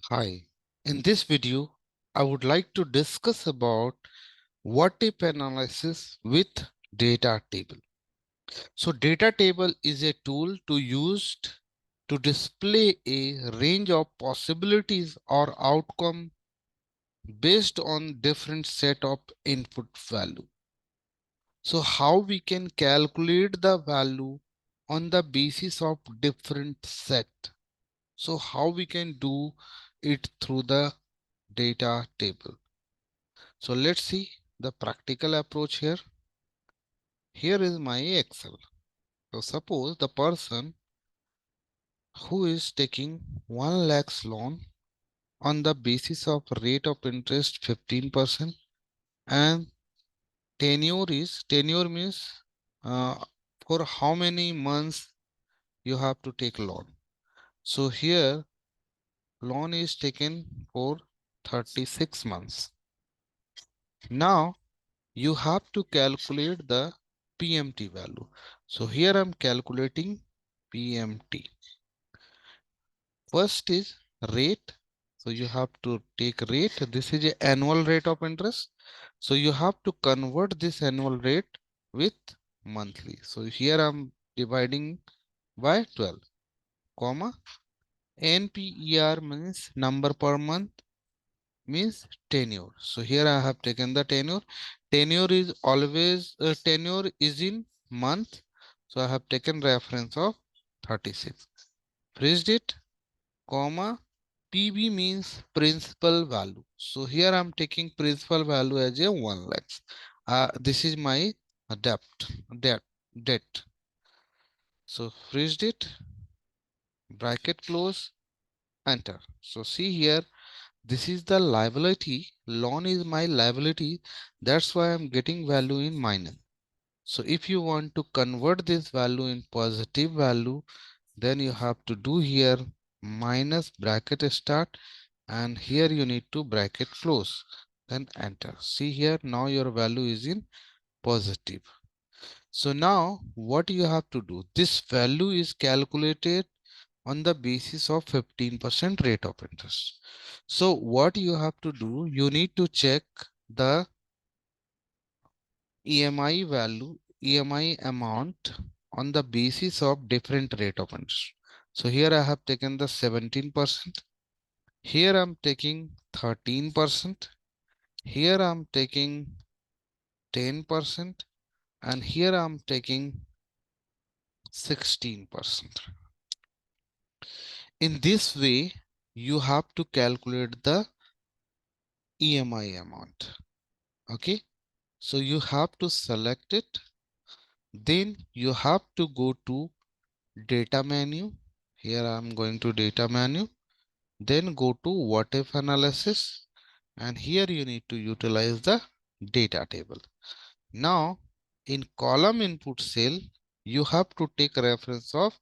Hi, in this video, I would like to discuss about what if analysis with data table. So data table is a tool to used to display a range of possibilities or outcome based on different set of input value. So how we can calculate the value on the basis of different set. So how we can do it through the data table. So let's see the practical approach here. Here is my Excel. So suppose the person who is taking 1 lakhs loan on the basis of rate of interest 15% and tenure means uh, for how many months you have to take loan. So here loan is taken for 36 months. Now you have to calculate the PMT value. So here I'm calculating PMT. First is rate. So you have to take rate. This is a annual rate of interest. So you have to convert this annual rate with monthly. So here I'm dividing by 12, comma. NPER means number per month means tenure. So here I have taken the tenure. Tenure is always tenure is in month. So I have taken reference of 36. Freeze it, comma. PV means principal value. So here I'm taking principal value as a 1 lakhs. This is my debt, debt, debt. So freeze it, bracket close, enter. So see here, this is the liability. Loan is my liability. That's why I'm getting value in minus. So if you want to convert this value in positive value, then you have to do here minus bracket start, and here you need to bracket close, then enter. See here, now your value is in positive. So now what you have to do, this value is calculated on the basis of 15% rate of interest. So what you have to do, you need to check the EMI value, EMI amount on the basis of different rate of interest. So here I have taken the 17%. Here I'm taking 13%. Here I'm taking 10%. And here I'm taking 16%. In this way, you have to calculate the EMI amount. Okay. So you have to select it. Then you have to go to data menu. Here I'm going to data menu. Then go to what if analysis. And here you need to utilize the data table. Now in column input cell, you have to take reference of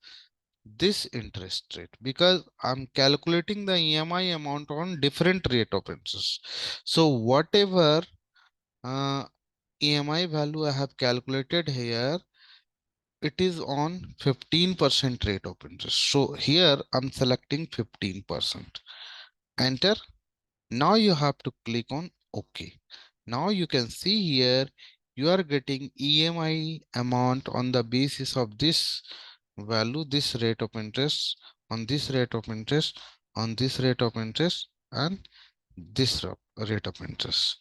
this interest rate because I'm calculating the EMI amount on different rate of interest. So whatever EMI value I have calculated here, it is on 15% rate of interest. So here I'm selecting 15%. Enter. Now you have to click on OK. Now you can see here you are getting EMI amount on the basis of this value, this rate of interest, on this rate of interest, on this rate of interest, and this rate of interest.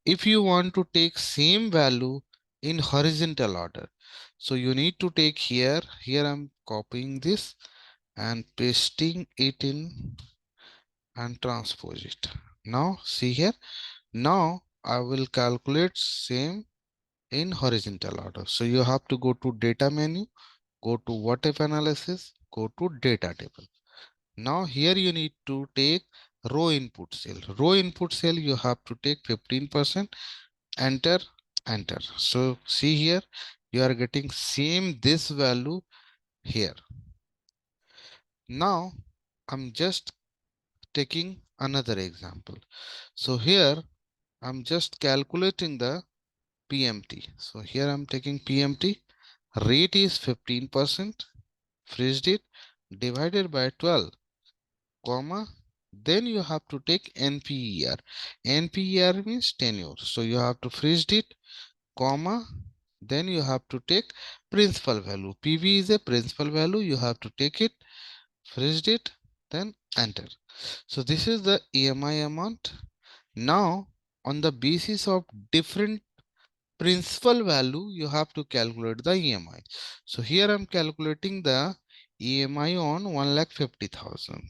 If you want to take same value in horizontal order, so you need to take here I'm copying this and pasting it in and transpose it. Now see here, now I will calculate same in horizontal order. So you have to go to data menu, go to what if analysis, go to data table. Now here you need to take row input cell. Row input cell you have to take 15%, enter, enter. So see here you are getting same this value here. Now I'm just taking another example. So here I'm just calculating the PMT. So here I'm taking PMT. Rate is 15%. Freezed it divided by 12, comma. Then you have to take NPER. NPER means tenure. So you have to freeze it, comma, then you have to take principal value. PV is a principal value. You have to take it, freeze it, then enter. So this is the EMI amount. Now, on the basis of different principal value, you have to calculate the EMI. So here I'm calculating the EMI on 1,50,000.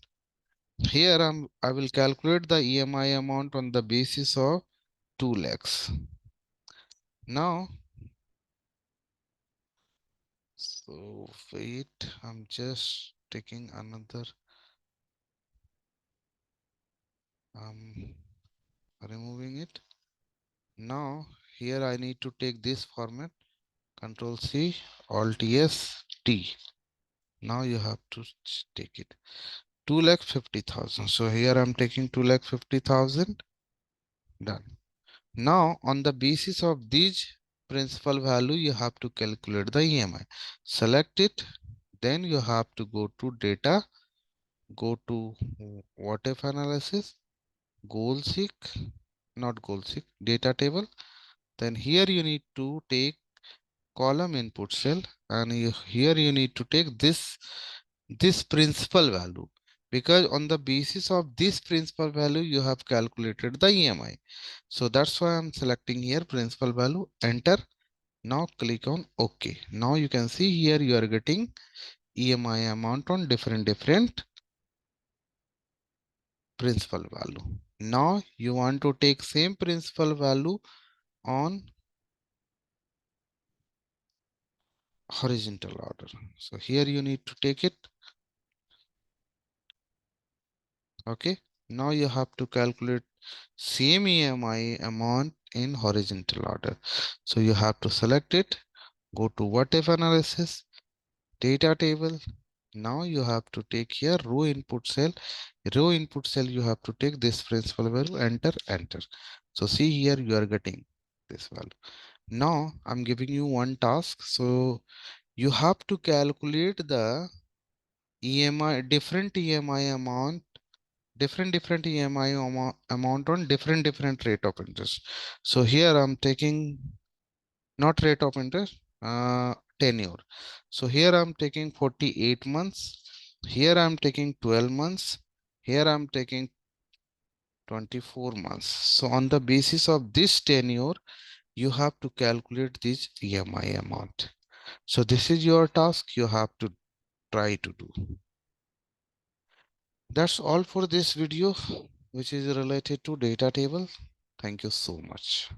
Here I will calculate the EMI amount on the basis of 2 lakhs. Now, so wait, I'm just taking another, removing it. Now, here I need to take this format, Control C, Alt S, T. Now you have to take it. 2,50,000. So here I'm taking 2,50,000. Done. Now, on the basis of these principal value, you have to calculate the EMI. Select it. Then you have to go to data, go to what if analysis, goal seek, not goal seek, data table. Then here you need to take column input cell, and here you need to take this principal value, because on the basis of this principal value you have calculated the EMI. So that's why I'm selecting here principal value, enter. Now click on OK. Now you can see here you are getting EMI amount on different principal value. Now you want to take same principal value on horizontal order. So here you need to take it. Okay. Now you have to calculate same EMI amount in horizontal order. So you have to select it, go to what if analysis, data table. Now you have to take here row input cell. Row input cell, you have to take this principal value, enter, enter. So see here you are getting this value. Now I'm giving you one task. So you have to calculate the EMI, different EMI amount, different EMI amount on different rate of interest. So here I'm taking not rate of interest, tenure. So here I'm taking 48 months. Here I'm taking 12 months. Here I'm taking 24 months. So on the basis of this tenure, you have to calculate this EMI amount. So this is your task you have to try to do. That's all for this video, which is related to data table. Thank you so much.